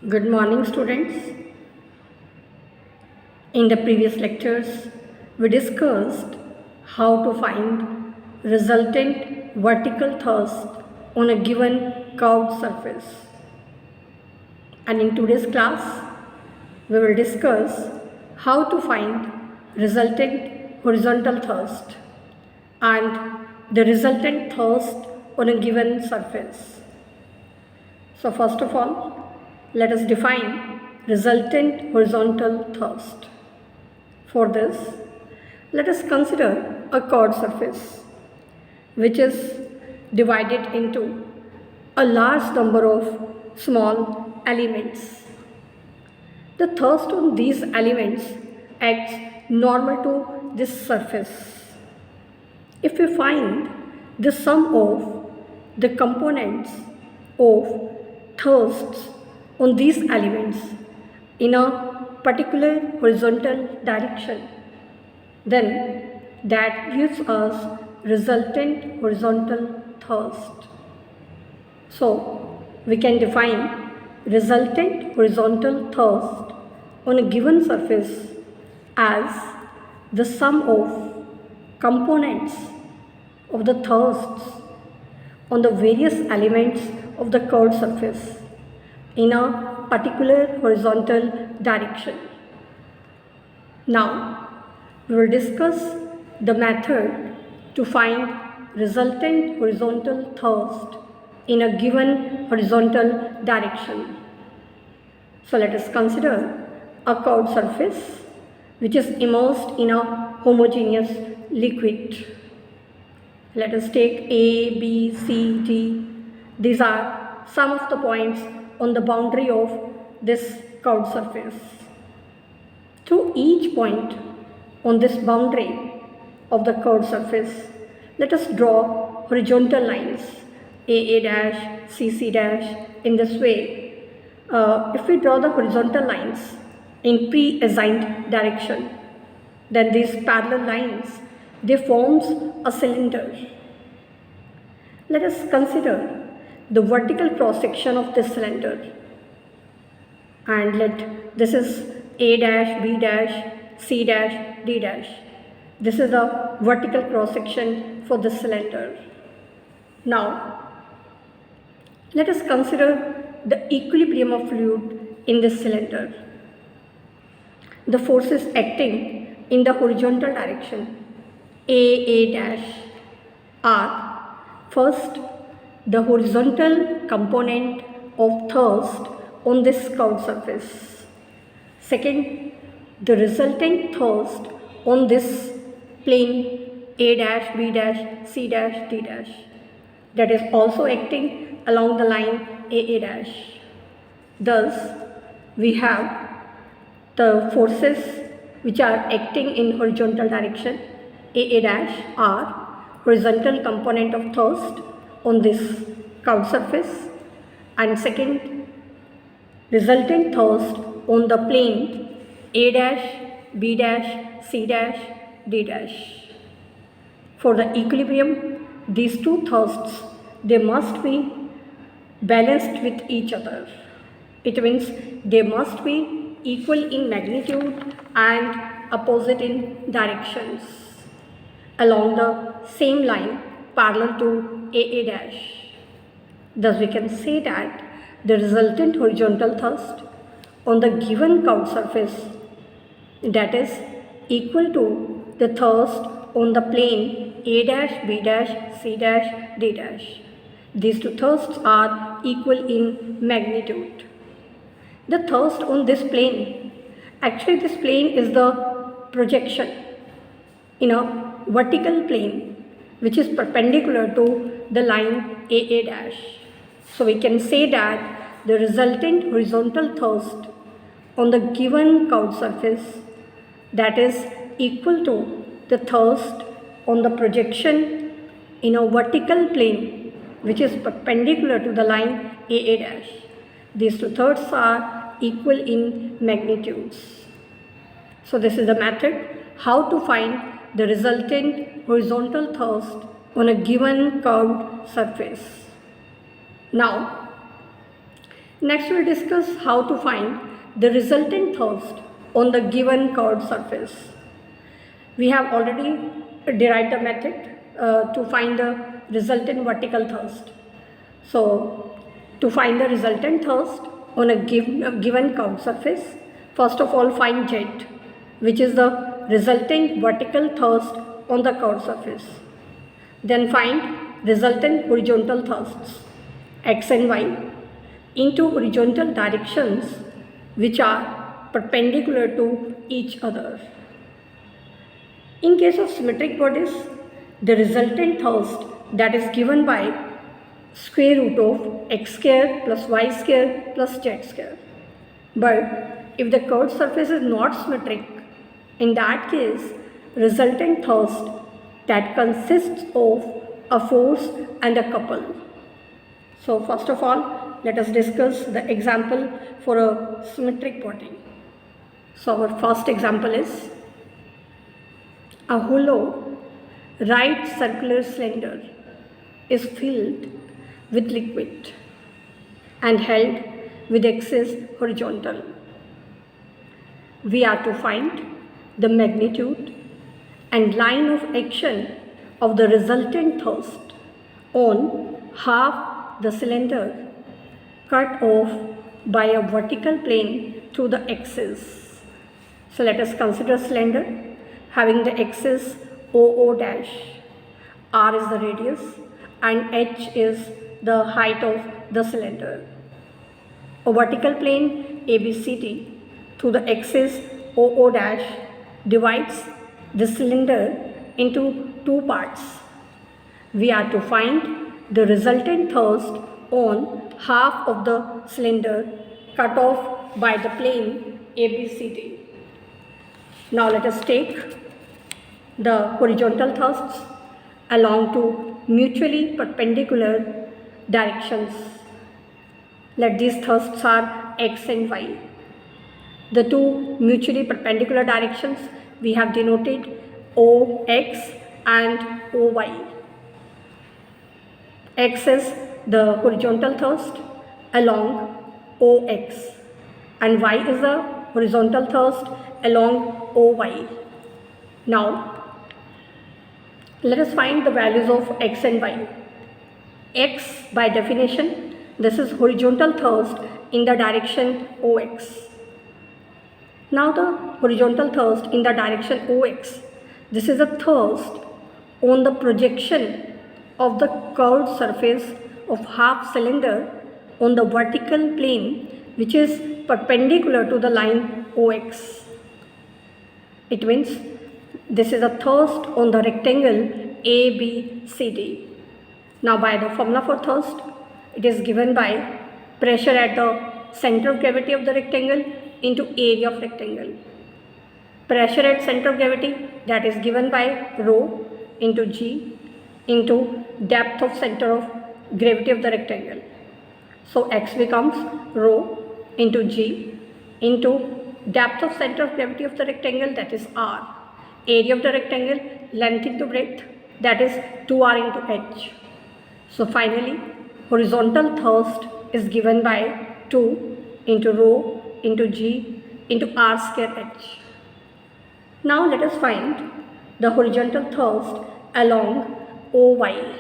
Good morning, students. In the previous lectures, we discussed how to find resultant vertical thrust on a given curved surface. And in today's class, we will discuss how to find resultant horizontal thrust and the resultant thrust on a given surface. So first of all, let us define resultant horizontal thrust. For this, let us consider a curved surface which is divided into a large number of small elements. The thrust on these elements acts normal to this surface. If we find the sum of the components of thrusts on these elements in a particular horizontal direction, then that gives us resultant horizontal thrust. So we can define resultant horizontal thrust on a given surface as the sum of components of the thrusts on the various elements of the curved surface in a particular horizontal direction. Now, we will discuss the method to find resultant horizontal thrust in a given horizontal direction. So, let us consider a curved surface which is immersed in a homogeneous liquid. Let us take A, B, C, D. These are some of the points on the boundary of this curved surface. Through each point on this boundary of the curved surface, let us draw horizontal lines AA dash, CC dash in this way. If we draw the horizontal lines in pre-assigned direction, then these parallel lines, they forms a cylinder. Let us consider the vertical cross section of this cylinder, and let this is A dash, B dash, C dash, D dash. This is the vertical cross section for this cylinder. Now, let us consider the equilibrium of fluid in this cylinder. The forces acting in the horizontal direction A dash are first the horizontal component of thrust on this curved surface. Second, the resultant thrust on this plane A dash, B dash, C dash, D dash, that is also acting along the line AA dash. Thus, we have the forces which are acting in horizontal direction AA dash are horizontal component of thrust on this curved surface, and second, resultant thrust on the plane A dash, B dash, C dash, D dash. For the equilibrium, these two thrusts, they must be balanced with each other. It means they must be equal in magnitude and opposite in directions along the same line parallel to AA dash. Thus we can say that the resultant horizontal thrust on the given curved surface, that is equal to the thrust on the plane A dash, B dash, C dash, D dash. These two thrusts are equal in magnitude. The thrust on this plane, actually this plane is the projection in a vertical plane which is perpendicular to the line AA dash. So we can say that the resultant horizontal thrust on the given curved surface, that is equal to the thrust on the projection in a vertical plane which is perpendicular to the line AA dash. These two thrusts are equal in magnitudes. So this is the method how to find the resultant horizontal thrust on a given curved surface. Now, Next we'll discuss how to find the resultant thrust on the given curved surface. We have already derived the method to find the resultant vertical thrust. So to find the resultant thrust on a given curved surface, first of all find Z, which is the resultant vertical thrust on the curved surface. Then find resultant horizontal thrusts X and Y into horizontal directions which are perpendicular to each other. In case of symmetric bodies, the resultant thrust that is given by square root of x square plus y square plus z square. But if the curved surface is not symmetric, in that case, resultant thrust that consists of a force and a couple. So first of all, let us discuss the example for a symmetric body. So our first example is a hollow right circular cylinder is filled with liquid and held with axis horizontal. We are to find the magnitude and line of action of the resultant thrust on half the cylinder cut off by a vertical plane through the axis. So let us consider cylinder having the axis OO dash, R is the radius and H is the height of the cylinder. A vertical plane ABCD through the axis OO dash divides the cylinder into two parts. We are to find the resultant thrust on half of the cylinder cut off by the plane ABCD. Now let us take the horizontal thrusts along two mutually perpendicular directions. Let these thrusts are x and y. The two mutually perpendicular directions we have denoted OX and OY. X is the horizontal thrust along OX and Y is the horizontal thrust along OY. Now let us find the values of X and Y. X, by definition, this is horizontal thrust in the direction OX. Now the horizontal thrust in the direction OX, this is a thrust on the projection of the curved surface of half cylinder on the vertical plane which is perpendicular to the line OX. It means this is a thrust on the rectangle ABCD. Now by the formula for thrust, it is given by pressure at the center of gravity of the rectangle into area of rectangle. Pressure at center of gravity, that is given by rho into G into depth of center of gravity of the rectangle. So X becomes rho into G into depth of center of gravity of the rectangle, that is R. Area of the rectangle, length into breadth, that is 2R into H. So finally, horizontal thrust is given by 2 into rho into G into R square H. Now let us find the horizontal thrust along OY.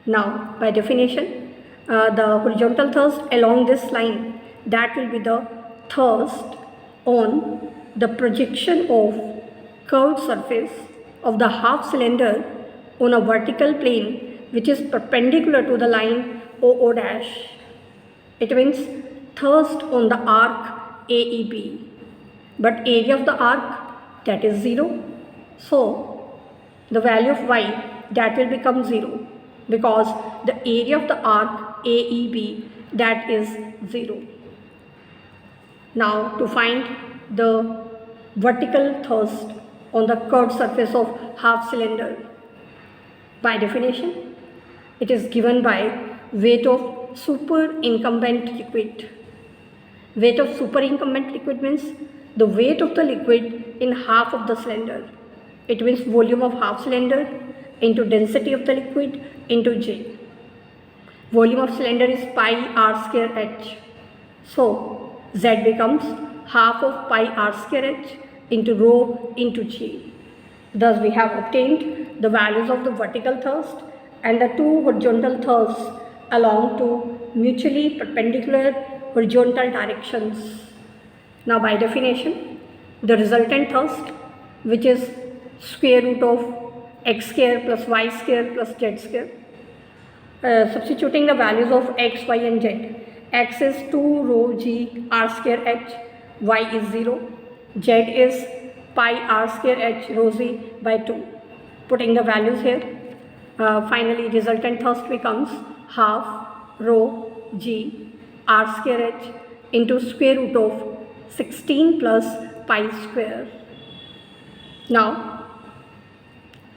Now by definition, the horizontal thrust along this line, that will be the thrust on the projection of curved surface of the half cylinder on a vertical plane which is perpendicular to the line OO dash. It means thrust on the arc AEB, but area of the arc, that is 0. So the value of y, that will become 0 because the area of the arc AEB, that is 0. Now to find the vertical thrust on the curved surface of half cylinder, by definition, it is given by weight of superincumbent liquid. Weight of superincumbent liquid means the weight of the liquid in half of the cylinder. It means volume of half cylinder into density of the liquid into J. Volume of cylinder is pi r square h. So Z becomes half of pi r square h into rho into G. Thus we have obtained the values of the vertical thrust and the two horizontal thrusts along two mutually perpendicular horizontal directions. Now by definition, the resultant thrust, which is square root of x square plus y square plus z square, substituting the values of x, y and z. X is 2 rho g r square h, y is 0, z is pi r square h rho z by 2. Putting the values here, finally resultant thrust becomes half rho g r square h into square root of 16 plus pi square. Now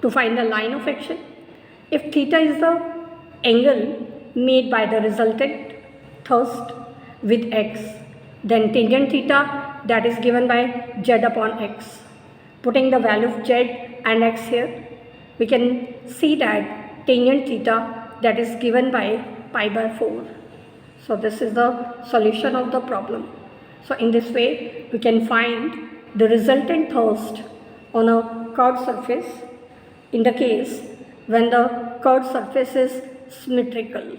to find the line of action, if theta is the angle made by the resultant thrust with x, then tangent theta, that is given by z upon x. Putting the value of z and x here, we can see that tangent theta, that is given by pi by 4. So this is the solution of the problem. So in this way we can find the resultant thrust on a curved surface in the case when the curved surface is symmetrical.